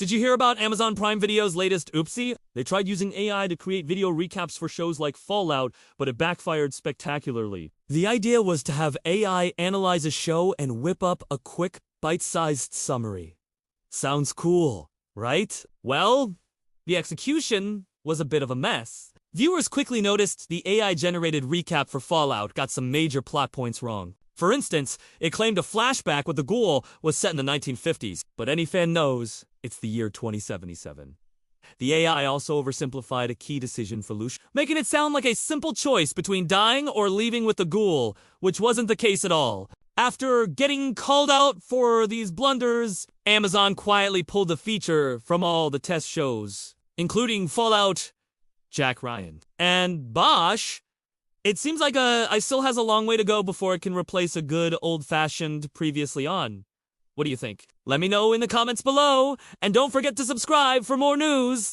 Did you hear about Amazon Prime Video's latest oopsie? They tried using AI to create video recaps for shows like Fallout, but it backfired spectacularly. The idea was to have AI analyze a show and whip up a quick, bite-sized summary. Sounds cool, right? Well, the execution was a bit of a mess. Viewers quickly noticed the AI-generated recap for Fallout got some major plot points wrong. For instance, it claimed a flashback with the ghoul was set in the 1950s, but any fan knows it's the year 2077. The AI also oversimplified a key decision for Lucius, making it sound like a simple choice between dying or leaving with the ghoul, which wasn't the case at all. After getting called out for these blunders, Amazon quietly pulled the feature from all the test shows, including Fallout, Jack Ryan, and Bosch. It seems like I still has a long way to go before it can replace a good old-fashioned previously on. What do you think? Let me know in the comments below, and don't forget to subscribe for more news!